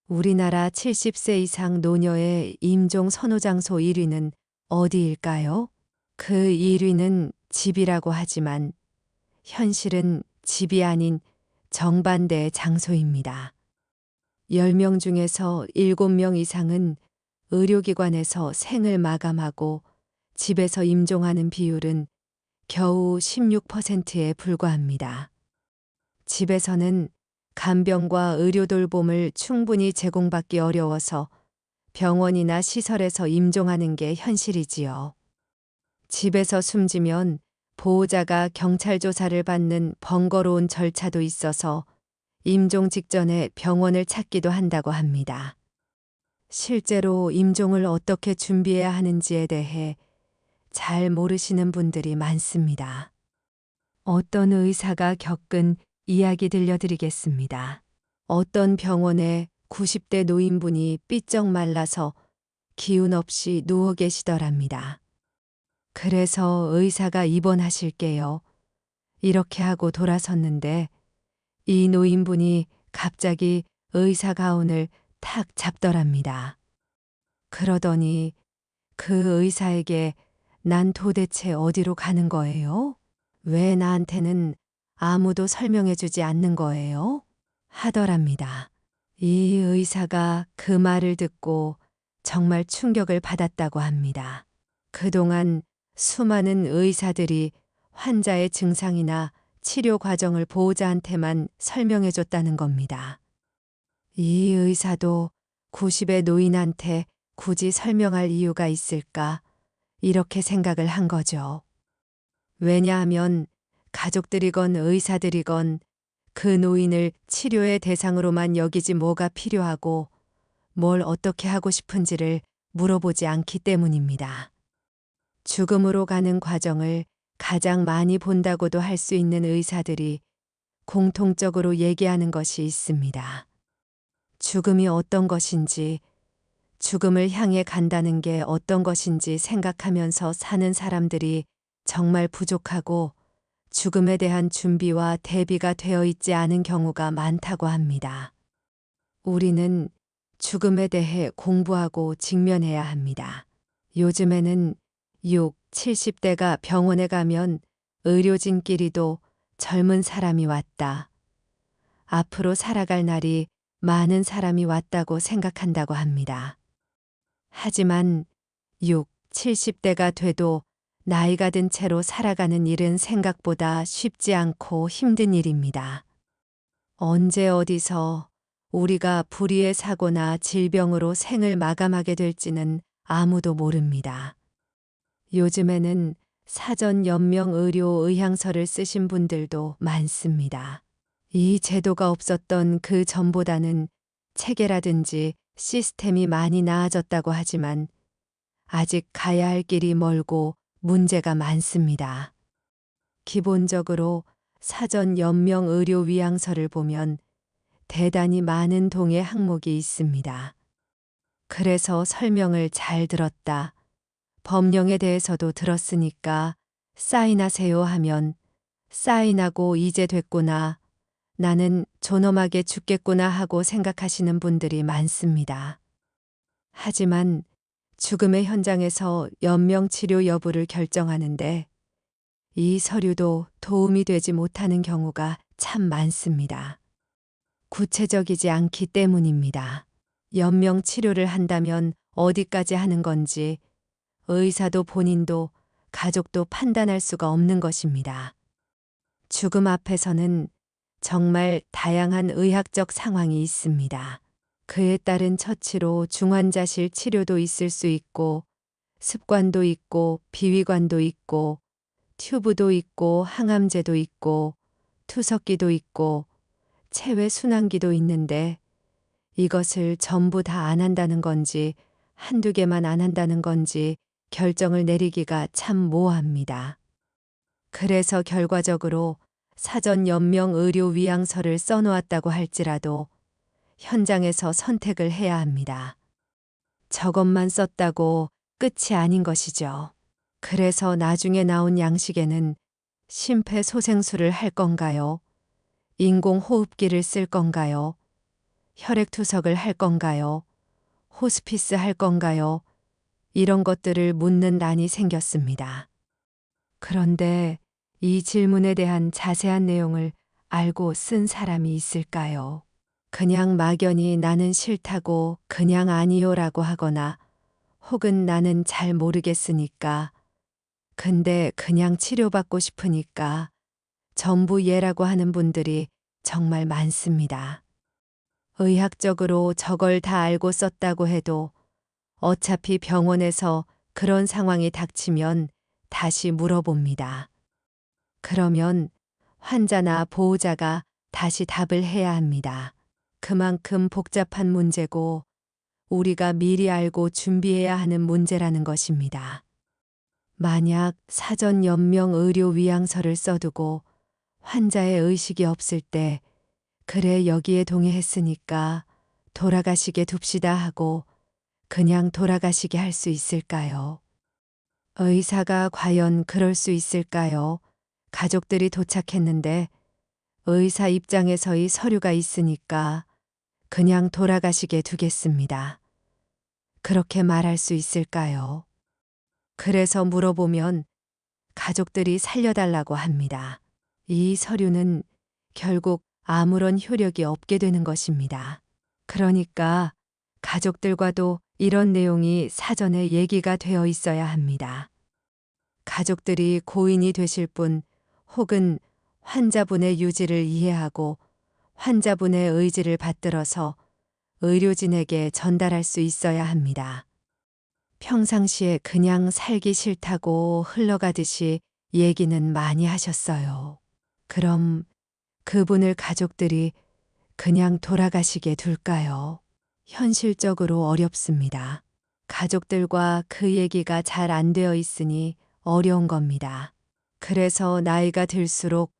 우리나라 70세 이상 노녀의 임종 선호 장소 1위는 어디일까요? 그 1위는 집이라고 하지만 현실은 집이 아닌 정반대의 장소입니다. 10명 중에서 7명 이상은 의료기관에서 생을 마감하고 집에서 임종하는 비율은 겨우 16%에 불과합니다. 집에서는 간병과 의료 돌봄을 충분히 제공받기 어려워서 병원이나 시설에서 임종하는 게 현실이지요. 집에서 숨지면 보호자가 경찰 조사를 받는 번거로운 절차도 있어서 임종 직전에 병원을 찾기도 한다고 합니다. 실제로 임종을 어떻게 준비해야 하는지에 대해 잘 모르시는 분들이 많습니다. 어떤 의사가 겪은 이야기 들려드리겠습니다. 어떤 병원에 90대 노인분이 삐쩍 말라서 기운 없이 누워 계시더랍니다. 그래서 의사가 입원하실게요. 이렇게 하고 돌아섰는데 이 노인분이 갑자기 의사 가운을 탁 잡더랍니다. 그러더니 그 의사에게 난 도대체 어디로 가는 거예요? 왜 나한테는 아무도 설명해 주지 않는 거예요? 하더랍니다. 이 의사가 그 말을 듣고 정말 충격을 받았다고 합니다. 그동안 수많은 의사들이 환자의 증상이나 치료 과정을 보호자한테만 설명해 줬다는 겁니다. 이 의사도 90의 노인한테 굳이 설명할 이유가 있을까? 이렇게 생각을 한 거죠. 왜냐하면 가족들이건 의사들이건 그 노인을 치료의 대상으로만 여기지 뭐가 필요하고 뭘 어떻게 하고 싶은지를 물어보지 않기 때문입니다. 죽음으로 가는 과정을 가장 많이 본다고도 할 수 있는 의사들이 공통적으로 얘기하는 것이 있습니다. 죽음이 어떤 것인지, 죽음을 향해 간다는 게 어떤 것인지 생각하면서 사는 사람들이 정말 부족하고 죽음에 대한 준비와 대비가 되어 있지 않은 경우가 많다고 합니다. 우리는 죽음에 대해 공부하고 직면해야 합니다. 요즘에는 6, 70대가 병원에 가면 의료진끼리도 젊은 사람이 왔다. 앞으로 살아갈 날이 많은 사람이 왔다고 생각한다고 합니다. 하지만 6, 70대가 돼도 나이가 든 채로 살아가는 일은 생각보다 쉽지 않고 힘든 일입니다. 언제 어디서 우리가 불의의 사고나 질병으로 생을 마감하게 될지는 아무도 모릅니다. 요즘에는 사전 연명 의료 의향서를 쓰신 분들도 많습니다. 이 제도가 없었던 그 전보다는 체계라든지 시스템이 많이 나아졌다고 하지만 아직 가야 할 길이 멀고 문제가 많습니다. 기본적으로 사전 연명 의료 위양서를 보면 대단히 많은 동의 항목이 있습니다. 그래서 설명을 잘 들었다. 법령에 대해서도 들었으니까 사인하세요 하면 사인하고 이제 됐구나. 나는 존엄하게 죽겠구나 하고 생각하시는 분들이 많습니다. 하지만 죽음의 현장에서 연명치료 여부를 결정하는데 이 서류도 도움이 되지 못하는 경우가 참 많습니다. 구체적이지 않기 때문입니다. 연명치료를 한다면 어디까지 하는 건지 의사도 본인도 가족도 판단할 수가 없는 것입니다. 죽음 앞에서는 정말 다양한 의학적 상황이 있습니다. 그에 따른 처치로 중환자실 치료도 있을 수 있고 습관도 있고 비위관도 있고 튜브도 있고 항암제도 있고 투석기도 있고 체외 순환기도 있는데 이것을 전부 다 안 한다는 건지 한두 개만 안 한다는 건지 결정을 내리기가 참 모호합니다. 그래서 결과적으로 사전 연명 의료 위양서를 써놓았다고 할지라도 현장에서 선택을 해야 합니다. 저것만 썼다고 끝이 아닌 것이죠. 그래서 나중에 나온 양식에는 심폐소생술을 할 건가요? 인공호흡기를 쓸 건가요? 혈액투석을 할 건가요? 호스피스 할 건가요? 이런 것들을 묻는 난이 생겼습니다. 그런데 이 질문에 대한 자세한 내용을 알고 쓴 사람이 있을까요? 그냥 막연히 나는 싫다고 그냥 아니요라고 하거나 혹은 나는 잘 모르겠으니까 근데 그냥 치료받고 싶으니까 전부 예라고 하는 분들이 정말 많습니다. 의학적으로 저걸 다 알고 썼다고 해도 어차피 병원에서 그런 상황이 닥치면 다시 물어봅니다. 그러면 환자나 보호자가 다시 답을 해야 합니다. 그만큼 복잡한 문제고 우리가 미리 알고 준비해야 하는 문제라는 것입니다. 만약 사전 연명 의료 위양서를 써두고 환자의 의식이 없을 때 그래 여기에 동의했으니까 돌아가시게 둡시다 하고 그냥 돌아가시게 할 수 있을까요? 의사가 과연 그럴 수 있을까요? 가족들이 도착했는데 의사 입장에서의 서류가 있으니까 그냥 돌아가시게 두겠습니다. 그렇게 말할 수 있을까요? 그래서 물어보면 가족들이 살려달라고 합니다. 이 서류는 결국 아무런 효력이 없게 되는 것입니다. 그러니까 가족들과도 이런 내용이 사전에 얘기가 되어 있어야 합니다. 가족들이 고인이 되실 분 혹은 환자분의 유지를 이해하고 환자분의 의지를 받들어서 의료진에게 전달할 수 있어야 합니다. 평상시에 그냥 살기 싫다고 흘러가듯이 얘기는 많이 하셨어요. 그럼 그분을 가족들이 그냥 돌아가시게 둘까요? 현실적으로 어렵습니다. 가족들과 그 얘기가 잘 안 되어 있으니 어려운 겁니다. 그래서 나이가 들수록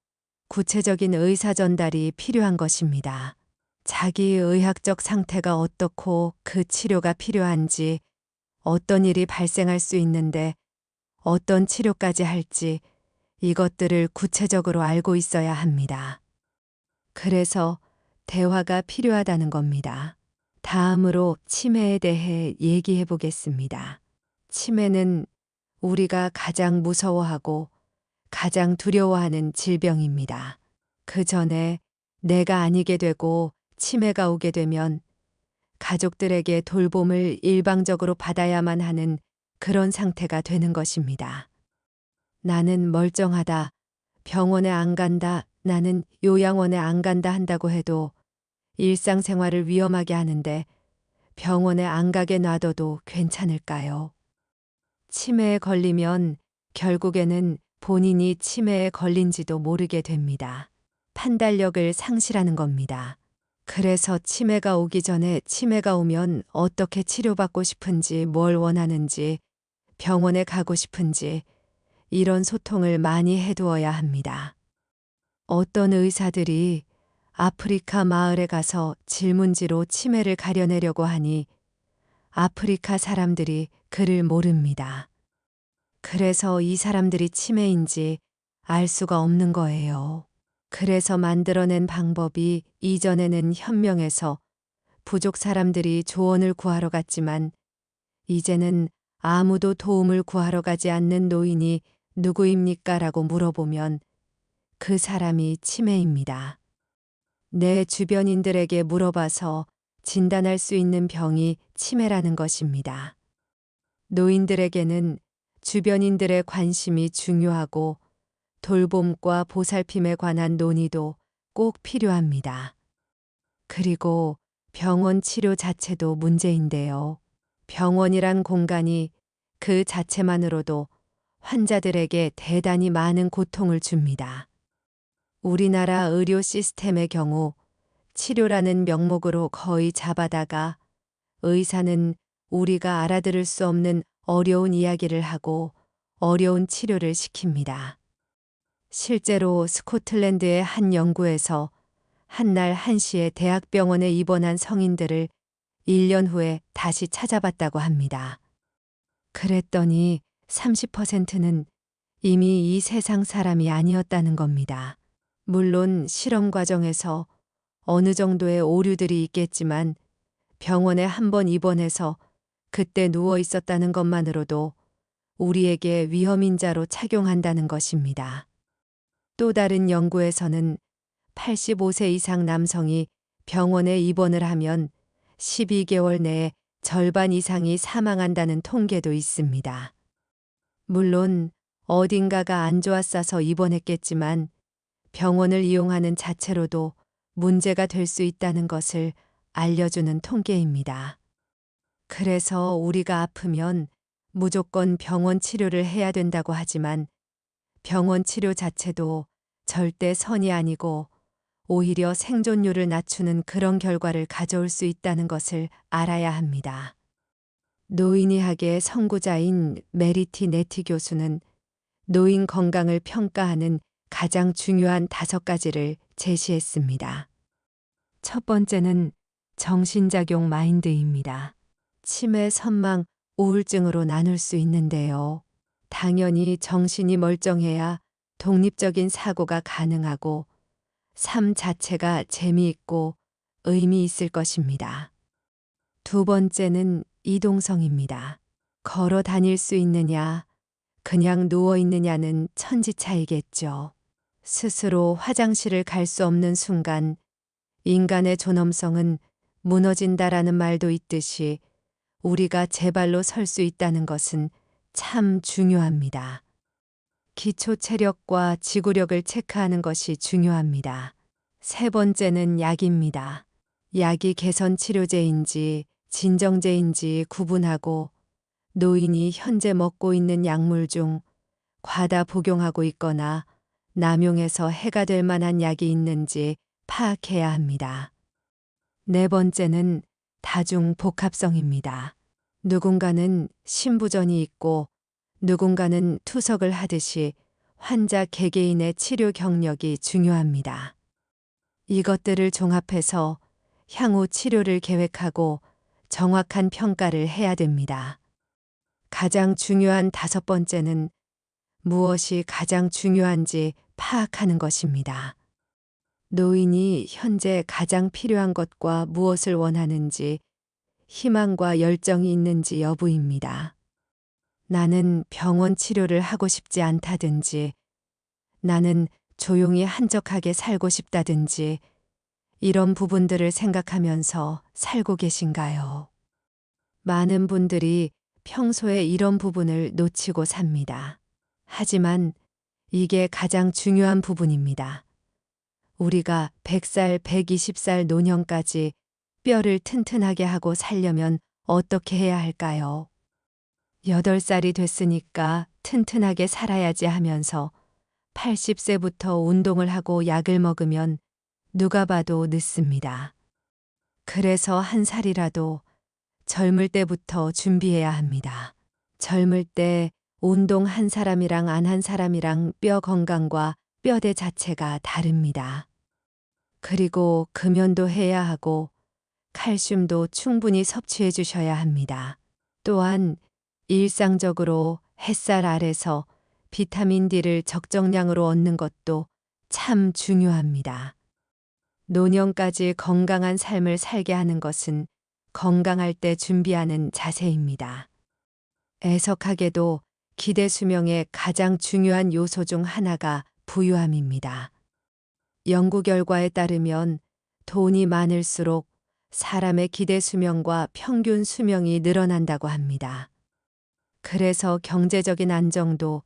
구체적인 의사 전달이 필요한 것입니다. 자기 의학적 상태가 어떻고 그 치료가 필요한지, 어떤 일이 발생할 수 있는데 어떤 치료까지 할지 이것들을 구체적으로 알고 있어야 합니다. 그래서 대화가 필요하다는 겁니다. 다음으로 치매에 대해 얘기해 보겠습니다. 치매는 우리가 가장 무서워하고 가장 두려워하는 질병입니다. 그 전에 내가 아니게 되고 치매가 오게 되면 가족들에게 돌봄을 일방적으로 받아야만 하는 그런 상태가 되는 것입니다. 나는 멀쩡하다, 병원에 안 간다, 나는 요양원에 안 간다 한다고 해도 일상생활을 위험하게 하는데 병원에 안 가게 놔둬도 괜찮을까요? 치매에 걸리면 결국에는 본인이 치매에 걸린지도 모르게 됩니다. 판단력을 상실하는 겁니다. 그래서 치매가 오기 전에 치매가 오면 어떻게 치료받고 싶은지, 뭘 원하는지, 병원에 가고 싶은지 이런 소통을 많이 해두어야 합니다. 어떤 의사들이 아프리카 마을에 가서 질문지로 치매를 가려내려고 하니 아프리카 사람들이 그를 모릅니다. 그래서 이 사람들이 치매인지 알 수가 없는 거예요. 그래서 만들어낸 방법이 이전에는 현명해서 부족 사람들이 조언을 구하러 갔지만 이제는 아무도 도움을 구하러 가지 않는 노인이 누구입니까? 라고 물어보면 그 사람이 치매입니다. 내 주변인들에게 물어봐서 진단할 수 있는 병이 치매라는 것입니다. 노인들에게는 주변인들의 관심이 중요하고 돌봄과 보살핌에 관한 논의도 꼭 필요합니다. 그리고 병원 치료 자체도 문제인데요. 병원이란 공간이 그 자체만으로도 환자들에게 대단히 많은 고통을 줍니다. 우리나라 의료 시스템의 경우 치료라는 명목으로 거의 잡아다가 의사는 우리가 알아들을 수 없는 어려운 이야기를 하고 어려운 치료를 시킵니다. 실제로 스코틀랜드의 한 연구에서 한날 한시에 대학병원에 입원한 성인들을 1년 후에 다시 찾아봤다고 합니다. 그랬더니 30%는 이미 이 세상 사람이 아니었다는 겁니다. 물론 실험 과정에서 어느 정도의 오류들이 있겠지만 병원에 한 번 입원해서 그때 누워 있었다는 것만으로도 우리에게 위험인자로 착용한다는 것입니다. 또 다른 연구에서는 85세 이상 남성이 병원에 입원을 하면 12개월 내에 절반 이상이 사망한다는 통계도 있습니다. 물론 어딘가가 안 좋았어서 입원했겠지만 병원을 이용하는 자체로도 문제가 될 수 있다는 것을 알려주는 통계입니다. 그래서 우리가 아프면 무조건 병원 치료를 해야 된다고 하지만 병원 치료 자체도 절대 선이 아니고 오히려 생존율을 낮추는 그런 결과를 가져올 수 있다는 것을 알아야 합니다. 노인의학의 선구자인 메리티 네티 교수는 노인 건강을 평가하는 가장 중요한 5가지를 제시했습니다. 첫 번째는 정신작용 마인드입니다. 치매, 선망, 우울증으로 나눌 수 있는데요. 당연히 정신이 멀쩡해야 독립적인 사고가 가능하고 삶 자체가 재미있고 의미 있을 것입니다. 두 번째는 이동성입니다. 걸어 다닐 수 있느냐, 그냥 누워 있느냐는 천지 차이겠죠. 스스로 화장실을 갈 수 없는 순간 인간의 존엄성은 무너진다라는 말도 있듯이 우리가 제 발로 설 수 있다는 것은 참 중요합니다. 기초 체력과 지구력을 체크하는 것이 중요합니다. 세 번째는 약입니다. 약이 개선 치료제인지 진정제인지 구분하고 노인이 현재 먹고 있는 약물 중 과다 복용하고 있거나 남용해서 해가 될 만한 약이 있는지 파악해야 합니다. 네 번째는 다중 복합성입니다. 누군가는 신부전이 있고 누군가는 투석을 하듯이 환자 개개인의 치료 경력이 중요합니다. 이것들을 종합해서 향후 치료를 계획하고 정확한 평가를 해야 됩니다. 가장 중요한 5번째는 무엇이 가장 중요한지 파악하는 것입니다. 노인이 현재 가장 필요한 것과 무엇을 원하는지, 희망과 열정이 있는지 여부입니다. 나는 병원 치료를 하고 싶지 않다든지, 나는 조용히 한적하게 살고 싶다든지, 이런 부분들을 생각하면서 살고 계신가요? 많은 분들이 평소에 이런 부분을 놓치고 삽니다. 하지만 이게 가장 중요한 부분입니다. 우리가 100살, 120살 노년까지 뼈를 튼튼하게 하고 살려면 어떻게 해야 할까요? 8살이 됐으니까 튼튼하게 살아야지 하면서 80세부터 운동을 하고 약을 먹으면 누가 봐도 늦습니다. 그래서 한 살이라도 젊을 때부터 준비해야 합니다. 젊을 때 운동 한 사람이랑 안 한 사람이랑 뼈 건강과 뼈대 자체가 다릅니다. 그리고 금연도 해야 하고 칼슘도 충분히 섭취해 주셔야 합니다. 또한 일상적으로 햇살 아래서 비타민 D를 적정량으로 얻는 것도 참 중요합니다. 노년까지 건강한 삶을 살게 하는 것은 건강할 때 준비하는 자세입니다. 애석하게도 기대 수명의 가장 중요한 요소 중 하나가 부유함입니다. 연구 결과에 따르면 돈이 많을수록 사람의 기대 수명과 평균 수명이 늘어난다고 합니다. 그래서 경제적인 안정도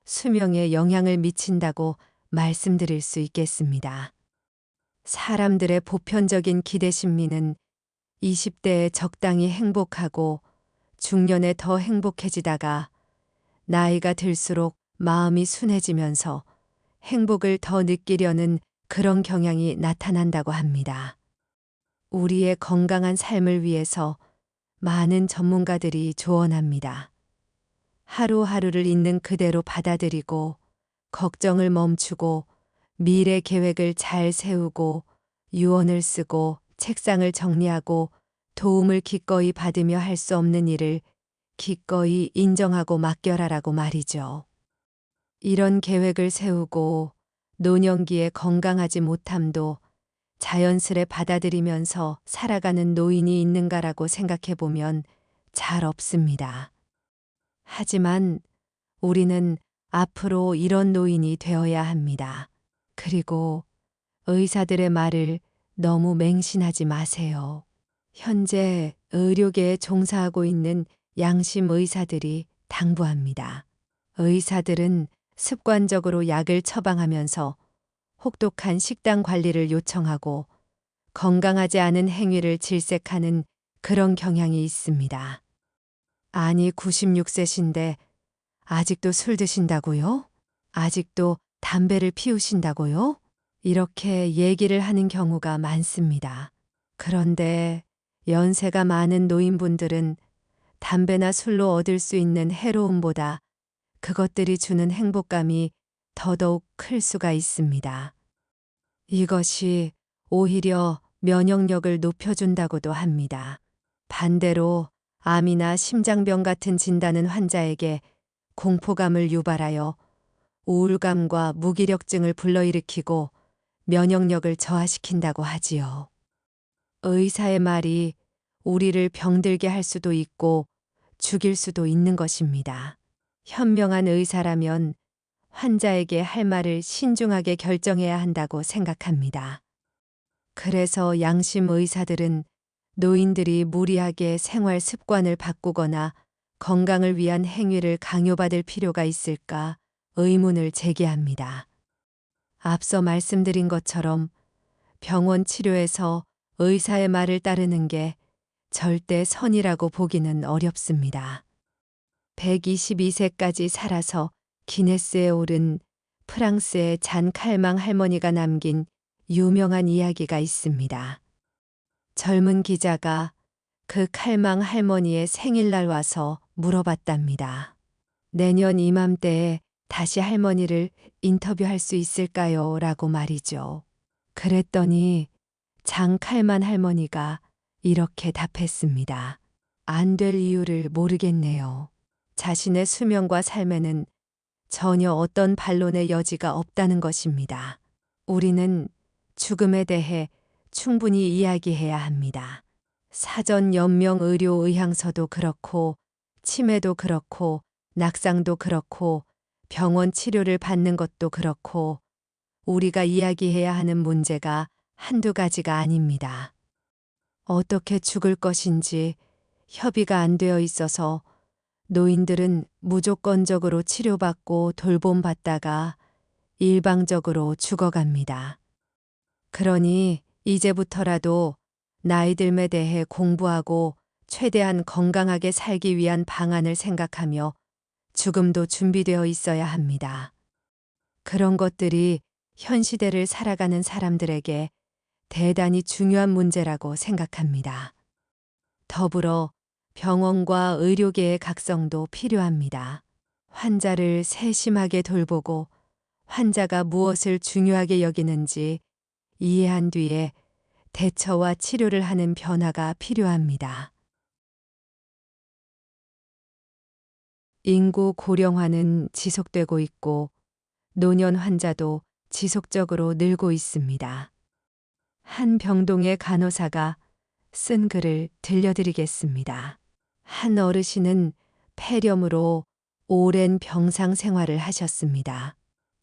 수명에 영향을 미친다고 말씀드릴 수 있겠습니다. 사람들의 보편적인 기대 심리는 20대에 적당히 행복하고 중년에 더 행복해지다가 나이가 들수록 마음이 순해지면서 행복을 더 느끼려는 그런 경향이 나타난다고 합니다. 우리의 건강한 삶을 위해서 많은 전문가들이 조언합니다. 하루하루를 있는 그대로 받아들이고 걱정을 멈추고 미래 계획을 잘 세우고 유언을 쓰고 책상을 정리하고 도움을 기꺼이 받으며 할 수 없는 일을 기꺼이 인정하고 맡겨라라고 말이죠. 이런 계획을 세우고 노년기에 건강하지 못함도 자연스레 받아들이면서 살아가는 노인이 있는가라고 생각해 보면 잘 없습니다. 하지만 우리는 앞으로 이런 노인이 되어야 합니다. 그리고 의사들의 말을 너무 맹신하지 마세요. 현재 의료계에 종사하고 있는 양심 의사들이 당부합니다. 의사들은 습관적으로 약을 처방하면서 혹독한 식단 관리를 요청하고 건강하지 않은 행위를 질색하는 그런 경향이 있습니다. 아니, 96세신데 아직도 술 드신다고요? 아직도 담배를 피우신다고요? 이렇게 얘기를 하는 경우가 많습니다. 그런데 연세가 많은 노인분들은 담배나 술로 얻을 수 있는 해로움보다 그것들이 주는 행복감이 더더욱 클 수가 있습니다. 이것이 오히려 면역력을 높여준다고도 합니다. 반대로 암이나 심장병 같은 진단은 환자에게 공포감을 유발하여 우울감과 무기력증을 불러일으키고 면역력을 저하시킨다고 하지요. 의사의 말이 우리를 병들게 할 수도 있고 죽일 수도 있는 것입니다. 현명한 의사라면 환자에게 할 말을 신중하게 결정해야 한다고 생각합니다. 그래서 양심 의사들은 노인들이 무리하게 생활 습관을 바꾸거나 건강을 위한 행위를 강요받을 필요가 있을까 의문을 제기합니다. 앞서 말씀드린 것처럼 병원 치료에서 의사의 말을 따르는 게 절대 선이라고 보기는 어렵습니다. 122세까지 살아서 기네스에 오른 프랑스의 잔 칼망 할머니가 남긴 유명한 이야기가 있습니다. 젊은 기자가 그 칼망 할머니의 생일날 와서 물어봤답니다. 내년 이맘때에 다시 할머니를 인터뷰할 수 있을까요? 라고 말이죠. 그랬더니 장 칼만 할머니가 이렇게 답했습니다. 안 될 이유를 모르겠네요. 자신의 수명과 삶에는 전혀 어떤 반론의 여지가 없다는 것입니다. 우리는 죽음에 대해 충분히 이야기해야 합니다. 사전 연명 의료 의향서도 그렇고 치매도 그렇고 낙상도 그렇고 병원 치료를 받는 것도 그렇고 우리가 이야기해야 하는 문제가 한두 가지가 아닙니다. 어떻게 죽을 것인지 협의가 안 되어 있어서 노인들은 무조건적으로 치료받고 돌봄받다가 일방적으로 죽어갑니다. 그러니 이제부터라도 나이 듦에 대해 공부하고 최대한 건강하게 살기 위한 방안을 생각하며 죽음도 준비되어 있어야 합니다. 그런 것들이 현 시대를 살아가는 사람들에게 대단히 중요한 문제라고 생각합니다. 더불어 병원과 의료계의 각성도 필요합니다. 환자를 세심하게 돌보고 환자가 무엇을 중요하게 여기는지 이해한 뒤에 대처와 치료를 하는 변화가 필요합니다. 인구 고령화는 지속되고 있고 노년 환자도 지속적으로 늘고 있습니다. 한 병동의 간호사가 쓴 글을 들려드리겠습니다. 한 어르신은 폐렴으로 오랜 병상 생활을 하셨습니다.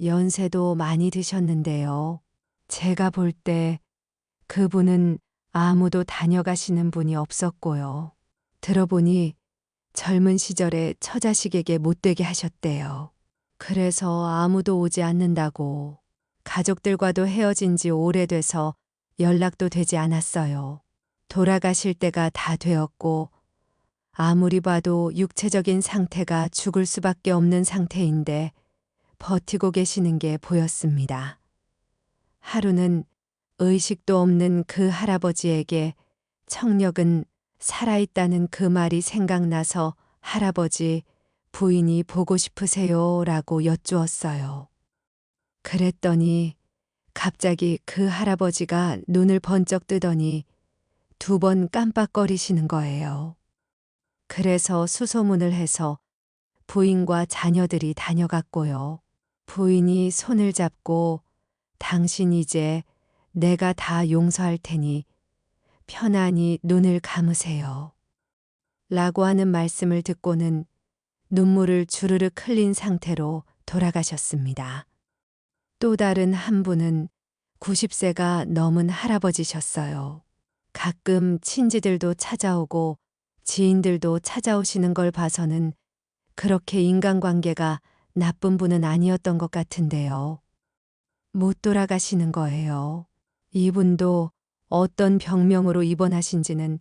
연세도 많이 드셨는데요. 제가 볼 때 그분은 아무도 다녀가시는 분이 없었고요. 들어보니 젊은 시절에 처자식에게 못되게 하셨대요. 그래서 아무도 오지 않는다고 가족들과도 헤어진 지 오래돼서 연락도 되지 않았어요. 돌아가실 때가 다 되었고 아무리 봐도 육체적인 상태가 죽을 수밖에 없는 상태인데 버티고 계시는 게 보였습니다. 하루는 의식도 없는 그 할아버지에게 청력은 살아있다는 그 말이 생각나서 할아버지, 부인이 보고 싶으세요? 라고 여쭈었어요. 그랬더니 갑자기 그 할아버지가 눈을 번쩍 뜨더니 2번 깜빡거리시는 거예요. 그래서 수소문을 해서 부인과 자녀들이 다녀갔고요. 부인이 손을 잡고 당신 이제 내가 다 용서할 테니 편안히 눈을 감으세요. 라고 하는 말씀을 듣고는 눈물을 주르륵 흘린 상태로 돌아가셨습니다. 또 다른 한 분은 90세가 넘은 할아버지셨어요. 가끔 친지들도 찾아오고 지인들도 찾아오시는 걸 봐서는 그렇게 인간관계가 나쁜 분은 아니었던 것 같은데요. 못 돌아가시는 거예요. 이분도 어떤 병명으로 입원하신지는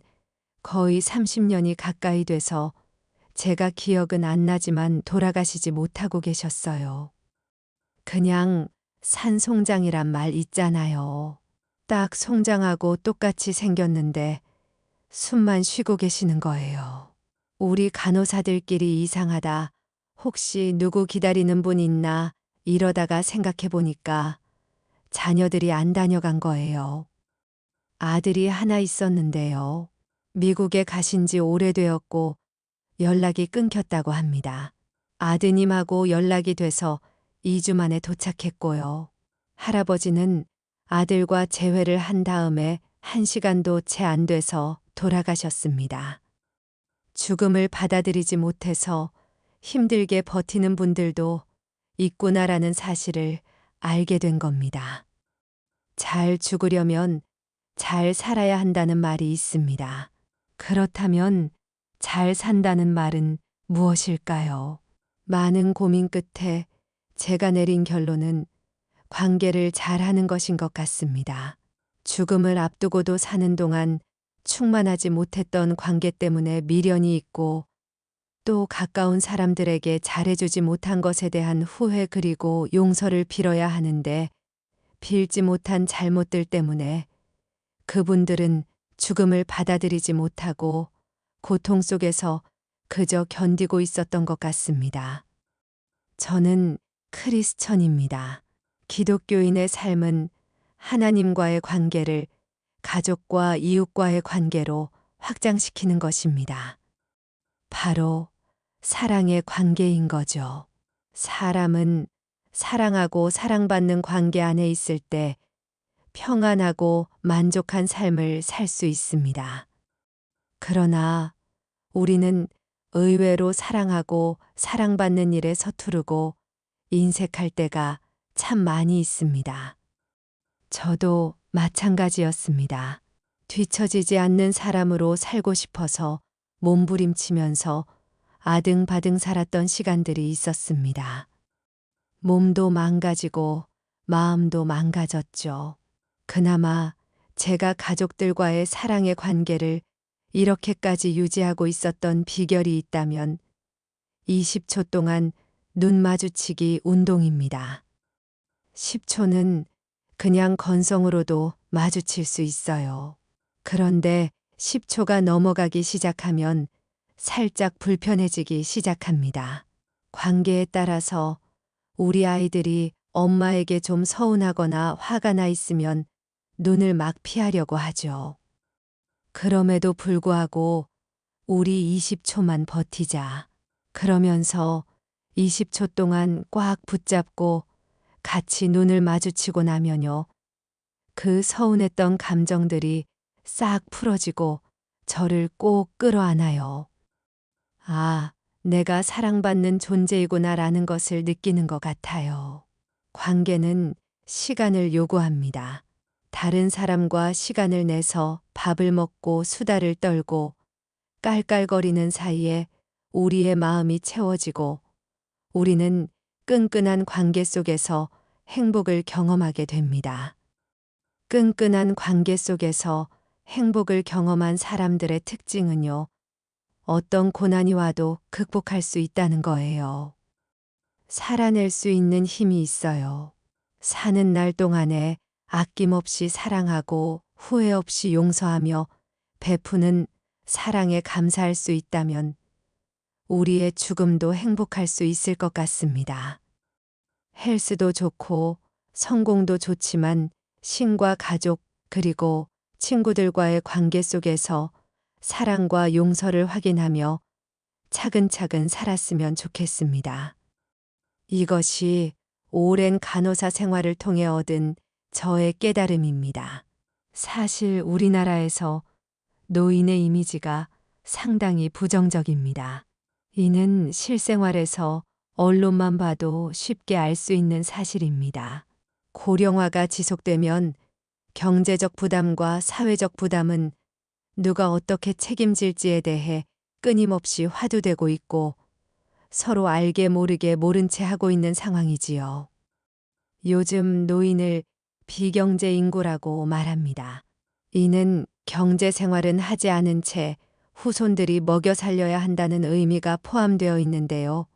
거의 30년이 가까이 돼서 제가 기억은 안 나지만 돌아가시지 못하고 계셨어요. 그냥 산송장이란 말 있잖아요. 딱 송장하고 똑같이 생겼는데 숨만 쉬고 계시는 거예요. 우리 간호사들끼리 이상하다. 혹시 누구 기다리는 분 있나 이러다가 생각해 보니까 자녀들이 안 다녀간 거예요. 아들이 하나 있었는데요. 미국에 가신 지 오래되었고 연락이 끊겼다고 합니다. 아드님하고 연락이 돼서 2주 만에 도착했고요. 할아버지는 아들과 재회를 한 다음에 1시간도 채 안 돼서 돌아가셨습니다. 죽음을 받아들이지 못해서 힘들게 버티는 분들도 있구나라는 사실을 알게 된 겁니다. 잘 죽으려면 잘 살아야 한다는 말이 있습니다. 그렇다면 잘 산다는 말은 무엇일까요? 많은 고민 끝에 제가 내린 결론은 관계를 잘하는 것인 것 같습니다. 죽음을 앞두고도 사는 동안 충만하지 못했던 관계 때문에 미련이 있고 또 가까운 사람들에게 잘해주지 못한 것에 대한 후회 그리고 용서를 빌어야 하는데 빌지 못한 잘못들 때문에 그분들은 죽음을 받아들이지 못하고 고통 속에서 그저 견디고 있었던 것 같습니다. 저는 크리스천입니다. 기독교인의 삶은 하나님과의 관계를 가족과 이웃과의 관계로 확장시키는 것입니다. 바로 사랑의 관계인 거죠. 사람은 사랑하고 사랑받는 관계 안에 있을 때 평안하고 만족한 삶을 살 수 있습니다. 그러나 우리는 의외로 사랑하고 사랑받는 일에 서투르고 인색할 때가 참 많이 있습니다. 저도 마찬가지였습니다. 뒤처지지 않는 사람으로 살고 싶어서 몸부림치면서 아등바등 살았던 시간들이 있었습니다. 몸도 망가지고 마음도 망가졌죠. 그나마 제가 가족들과의 사랑의 관계를 이렇게까지 유지하고 있었던 비결이 있다면 20초 동안 눈 마주치기 운동입니다. 10초는 그냥 건성으로도 마주칠 수 있어요. 그런데 10초가 넘어가기 시작하면 살짝 불편해지기 시작합니다. 관계에 따라서 우리 아이들이 엄마에게 좀 서운하거나 화가 나 있으면 눈을 막 피하려고 하죠. 그럼에도 불구하고 우리 20초만 버티자. 그러면서 20초 동안 꽉 붙잡고 같이 눈을 마주치고 나면요. 그 서운했던 감정들이 싹 풀어지고 저를 꼭 끌어안아요. 아, 내가 사랑받는 존재이구나라는 것을 느끼는 것 같아요. 관계는 시간을 요구합니다. 다른 사람과 시간을 내서 밥을 먹고 수다를 떨고 깔깔거리는 사이에 우리의 마음이 채워지고 우리는 끈끈한 관계 속에서 행복을 경험하게 됩니다. 끈끈한 관계 속에서 행복을 경험한 사람들의 특징은요, 어떤 고난이 와도 극복할 수 있다는 거예요. 살아낼 수 있는 힘이 있어요. 사는 날 동안에 아낌없이 사랑하고 후회 없이 용서하며 베푸는 사랑에 감사할 수 있다면 우리의 죽음도 행복할 수 있을 것 같습니다. 헬스도 좋고 성공도 좋지만 신과 가족 그리고 친구들과의 관계 속에서 사랑과 용서를 확인하며 차근차근 살았으면 좋겠습니다. 이것이 오랜 간호사 생활을 통해 얻은 저의 깨달음입니다. 사실 우리나라에서 노인의 이미지가 상당히 부정적입니다. 이는 실생활에서 언론만 봐도 쉽게 알 수 있는 사실입니다. 고령화가 지속되면 경제적 부담과 사회적 부담은 누가 어떻게 책임질지에 대해 끊임없이 화두되고 있고 서로 알게 모르게 모른 채 하고 있는 상황이지요. 요즘 노인을 비경제 인구라고 말합니다. 이는 경제 생활은 하지 않은 채 후손들이 먹여 살려야 한다는 의미가 포함되어 있는데요.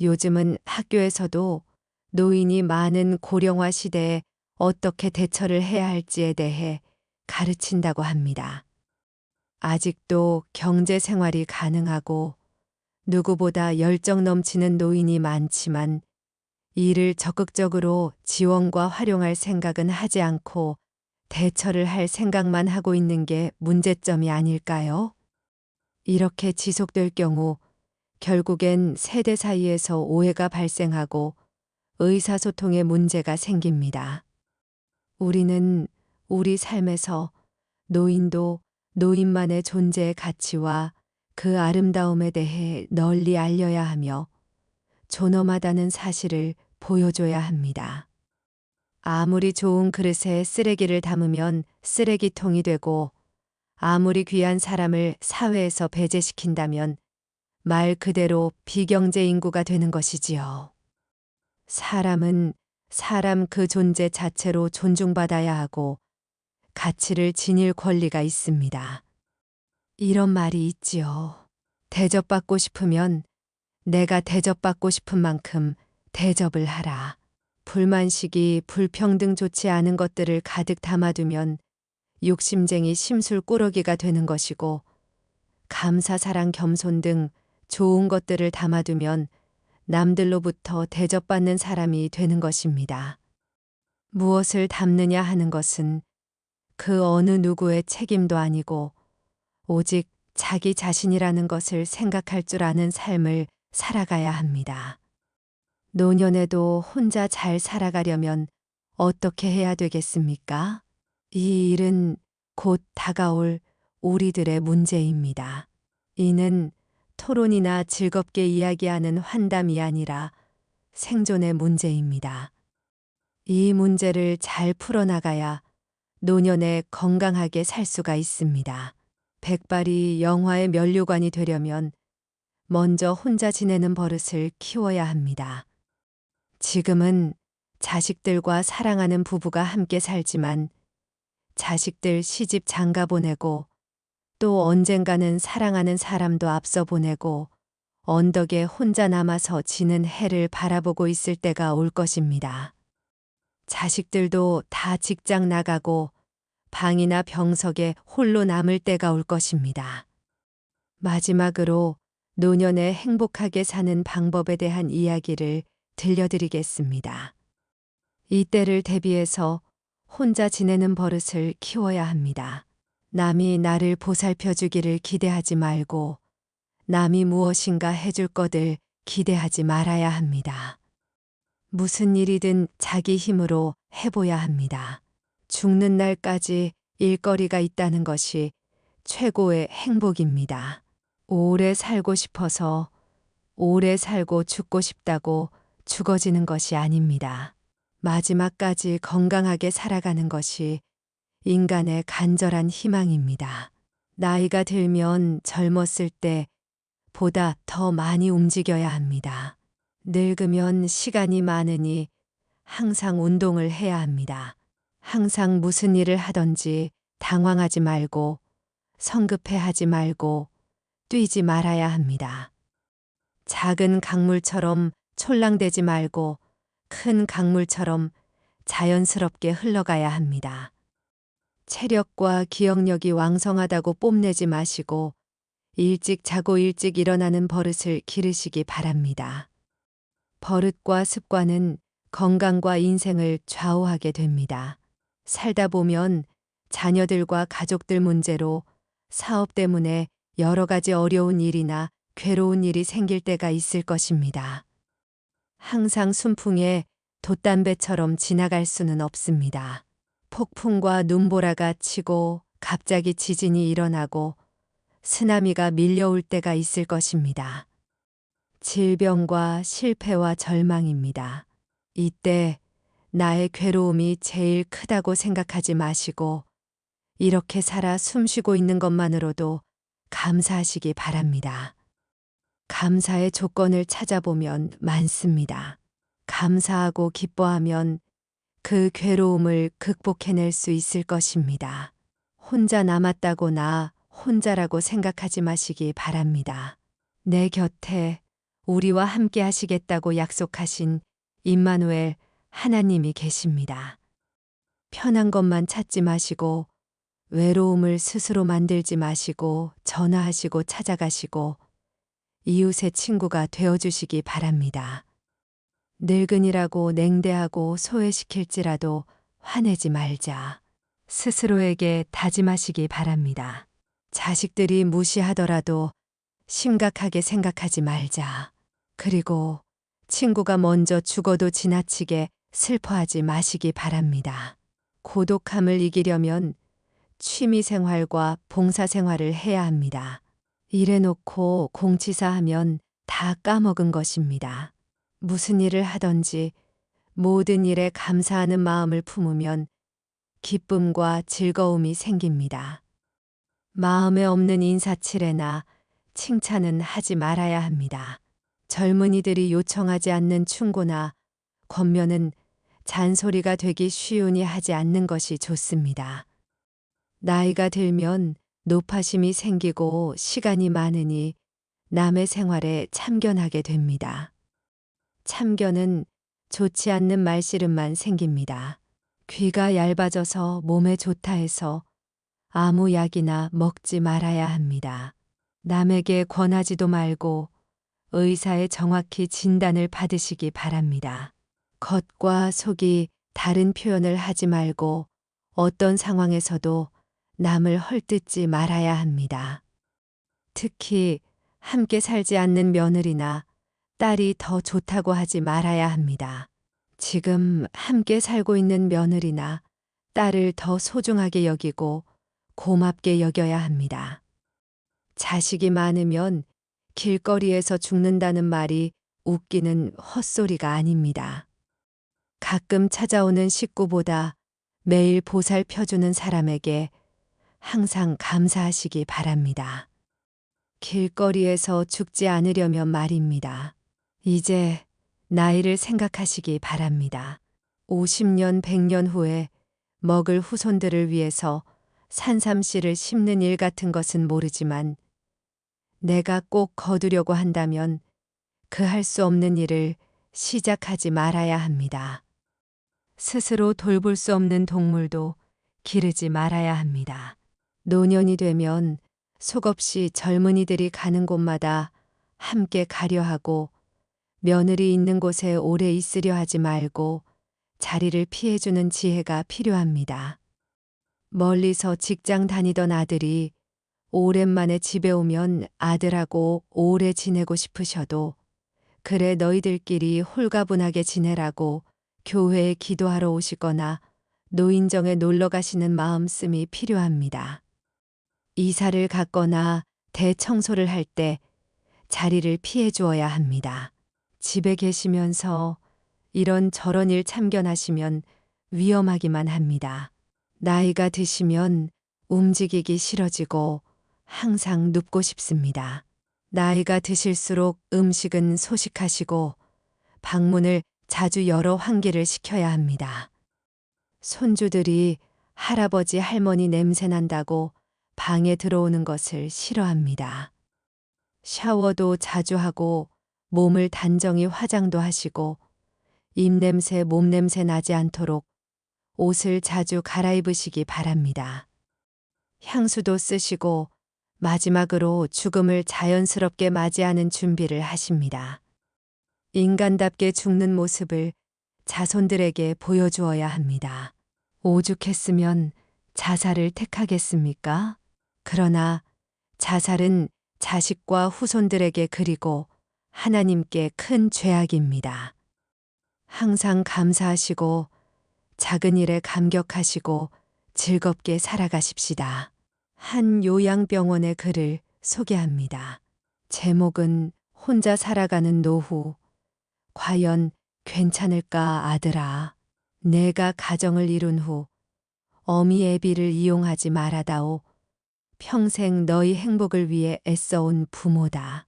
요즘은 학교에서도 노인이 많은 고령화 시대에 어떻게 대처를 해야 할지에 대해 가르친다고 합니다. 아직도 경제 생활이 가능하고 누구보다 열정 넘치는 노인이 많지만 이를 적극적으로 지원과 활용할 생각은 하지 않고 대처를 할 생각만 하고 있는 게 문제점이 아닐까요? 이렇게 지속될 경우 결국엔 세대 사이에서 오해가 발생하고 의사소통에 문제가 생깁니다. 우리는 우리 삶에서 노인도 노인만의 존재의 가치와 그 아름다움에 대해 널리 알려야 하며 존엄하다는 사실을 보여줘야 합니다. 아무리 좋은 그릇에 쓰레기를 담으면 쓰레기통이 되고 아무리 귀한 사람을 사회에서 배제시킨다면 말 그대로 비경제 인구가 되는 것이지요. 사람은 사람 그 존재 자체로 존중받아야 하고 가치를 지닐 권리가 있습니다. 이런 말이 있지요. 대접받고 싶으면 내가 대접받고 싶은 만큼 대접을 하라. 불만식이 불평등 좋지 않은 것들을 가득 담아두면 욕심쟁이 심술꾸러기가 되는 것이고 감사, 사랑, 겸손 등 좋은 것들을 담아두면 남들로부터 대접받는 사람이 되는 것입니다. 무엇을 담느냐 하는 것은 그 어느 누구의 책임도 아니고 오직 자기 자신이라는 것을 생각할 줄 아는 삶을 살아가야 합니다. 노년에도 혼자 잘 살아가려면 어떻게 해야 되겠습니까? 이 일은 곧 다가올 우리들의 문제입니다. 이는 토론이나 즐겁게 이야기하는 환담이 아니라 생존의 문제입니다. 이 문제를 잘 풀어나가야 노년에 건강하게 살 수가 있습니다. 백발이 영화의 면류관이 되려면 먼저 혼자 지내는 버릇을 키워야 합니다. 지금은 자식들과 사랑하는 부부가 함께 살지만 자식들 시집 장가 보내고 또 언젠가는 사랑하는 사람도 앞서 보내고 언덕에 혼자 남아서 지는 해를 바라보고 있을 때가 올 것입니다. 자식들도 다 직장 나가고 방이나 병석에 홀로 남을 때가 올 것입니다. 마지막으로 노년에 행복하게 사는 방법에 대한 이야기를 들려드리겠습니다. 이때를 대비해서 혼자 지내는 버릇을 키워야 합니다. 남이 나를 보살펴 주기를 기대하지 말고 남이 무엇인가 해줄 거들 기대하지 말아야 합니다. 무슨 일이든 자기 힘으로 해봐야 합니다. 죽는 날까지 일거리가 있다는 것이 최고의 행복입니다. 오래 살고 싶어서 오래 살고 죽고 싶다고 죽어지는 것이 아닙니다. 마지막까지 건강하게 살아가는 것이 인간의 간절한 희망입니다. 나이가 들면 젊었을 때보다 더 많이 움직여야 합니다. 늙으면 시간이 많으니 항상 운동을 해야 합니다. 항상 무슨 일을 하든지 당황하지 말고 성급해하지 말고 뛰지 말아야 합니다. 작은 강물처럼 촐랑대지 말고 큰 강물처럼 자연스럽게 흘러가야 합니다. 체력과 기억력이 왕성하다고 뽐내지 마시고 일찍 자고 일찍 일어나는 버릇을 기르시기 바랍니다. 버릇과 습관은 건강과 인생을 좌우하게 됩니다. 살다 보면 자녀들과 가족들 문제로 사업 때문에 여러 가지 어려운 일이나 괴로운 일이 생길 때가 있을 것입니다. 항상 순풍에 돛담배처럼 지나갈 수는 없습니다. 폭풍과 눈보라가 치고 갑자기 지진이 일어나고 쓰나미가 밀려올 때가 있을 것입니다. 질병과 실패와 절망입니다. 이때 나의 괴로움이 제일 크다고 생각하지 마시고 이렇게 살아 숨쉬고 있는 것만으로도 감사하시기 바랍니다. 감사의 조건을 찾아보면 많습니다. 감사하고 기뻐하면 그 괴로움을 극복해낼 수 있을 것입니다. 혼자 남았다거나 혼자라고 생각하지 마시기 바랍니다. 내 곁에 우리와 함께 하시겠다고 약속하신 임마누엘 하나님이 계십니다. 편한 것만 찾지 마시고 외로움을 스스로 만들지 마시고 전화하시고 찾아가시고 이웃의 친구가 되어주시기 바랍니다. 늙은이라고 냉대하고 소외시킬지라도 화내지 말자. 스스로에게 다짐하시기 바랍니다. 자식들이 무시하더라도 심각하게 생각하지 말자. 그리고 친구가 먼저 죽어도 지나치게 슬퍼하지 마시기 바랍니다. 고독함을 이기려면 취미생활과 봉사생활을 해야 합니다. 일해놓고 공치사하면 다 까먹은 것입니다. 무슨 일을 하든지 모든 일에 감사하는 마음을 품으면 기쁨과 즐거움이 생깁니다. 마음에 없는 인사치레나 칭찬은 하지 말아야 합니다. 젊은이들이 요청하지 않는 충고나 권면은 잔소리가 되기 쉬우니 하지 않는 것이 좋습니다. 나이가 들면 노파심이 생기고 시간이 많으니 남의 생활에 참견하게 됩니다. 참견은 좋지 않는 말씨름만 생깁니다. 귀가 얇아져서 몸에 좋다 해서 아무 약이나 먹지 말아야 합니다. 남에게 권하지도 말고 의사의 정확히 진단을 받으시기 바랍니다. 겉과 속이 다른 표현을 하지 말고 어떤 상황에서도 남을 헐뜯지 말아야 합니다. 특히 함께 살지 않는 며느리나 딸이 더 좋다고 하지 말아야 합니다. 지금 함께 살고 있는 며느리나 딸을 더 소중하게 여기고 고맙게 여겨야 합니다. 자식이 많으면 길거리에서 죽는다는 말이 웃기는 헛소리가 아닙니다. 가끔 찾아오는 식구보다 매일 보살펴주는 사람에게 항상 감사하시기 바랍니다. 길거리에서 죽지 않으려면 말입니다. 이제 나이를 생각하시기 바랍니다. 50년, 100년 후에 먹을 후손들을 위해서 산삼씨를 심는 일 같은 것은 모르지만 내가 꼭 거두려고 한다면 그 할 수 없는 일을 시작하지 말아야 합니다. 스스로 돌볼 수 없는 동물도 기르지 말아야 합니다. 노년이 되면 속없이 젊은이들이 가는 곳마다 함께 가려 하고 며느리 있는 곳에 오래 있으려 하지 말고 자리를 피해주는 지혜가 필요합니다. 멀리서 직장 다니던 아들이 오랜만에 집에 오면 아들하고 오래 지내고 싶으셔도 그래 너희들끼리 홀가분하게 지내라고 교회에 기도하러 오시거나 노인정에 놀러 가시는 마음씀이 필요합니다. 이사를 갔거나 대청소를 할 때 자리를 피해 주어야 합니다. 집에 계시면서 이런 저런 일 참견하시면 위험하기만 합니다. 나이가 드시면 움직이기 싫어지고 항상 눕고 싶습니다. 나이가 드실수록 음식은 소식하시고 방문을 자주 열어 환기를 시켜야 합니다. 손주들이 할아버지 할머니 냄새 난다고 방에 들어오는 것을 싫어합니다. 샤워도 자주 하고 몸을 단정히 화장도 하시고 입냄새, 몸냄새 나지 않도록 옷을 자주 갈아입으시기 바랍니다. 향수도 쓰시고 마지막으로 죽음을 자연스럽게 맞이하는 준비를 하십니다. 인간답게 죽는 모습을 자손들에게 보여주어야 합니다. 오죽했으면 자살을 택하겠습니까? 그러나 자살은 자식과 후손들에게 그리고 하나님께 큰 죄악입니다. 항상 감사하시고 작은 일에 감격하시고 즐겁게 살아가십시다. 한 요양병원의 글을 소개합니다. 제목은 혼자 살아가는 노후. 과연 괜찮을까 아들아. 내가 가정을 이룬 후 어미 애비를 이용하지 말아다오. 평생 너희 행복을 위해 애써온 부모다.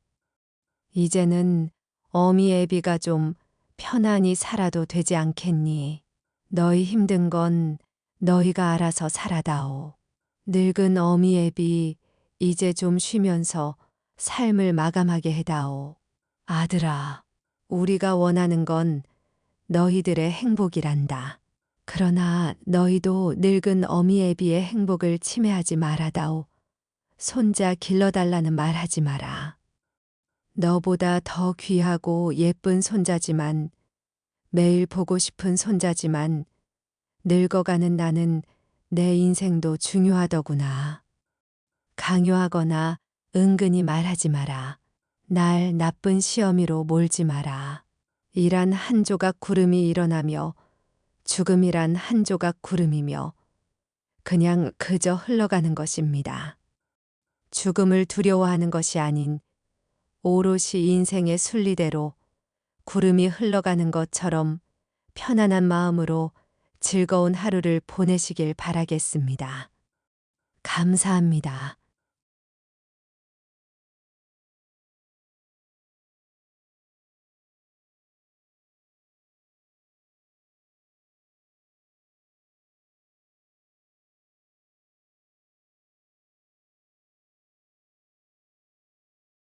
이제는 어미 애비가 좀 편안히 살아도 되지 않겠니? 너희 힘든 건 너희가 알아서 살아다오. 늙은 어미 애비 이제 좀 쉬면서 삶을 마감하게 해다오. 아들아, 우리가 원하는 건 너희들의 행복이란다. 그러나 너희도 늙은 어미 애비의 행복을 침해하지 말아다오. 손자 길러달라는 말 하지 마라. 너보다 더 귀하고 예쁜 손자지만, 매일 보고 싶은 손자지만, 늙어가는 나는 내 인생도 중요하더구나. 강요하거나 은근히 말하지 마라. 날 나쁜 시어미로 몰지 마라. 일한 한 조각 구름이 일어나며 죽음이란 한 조각 구름이며 그냥 그저 흘러가는 것입니다. 죽음을 두려워하는 것이 아닌 오롯이 인생의 순리대로 구름이 흘러가는 것처럼 편안한 마음으로 즐거운 하루를 보내시길 바라겠습니다. 감사합니다.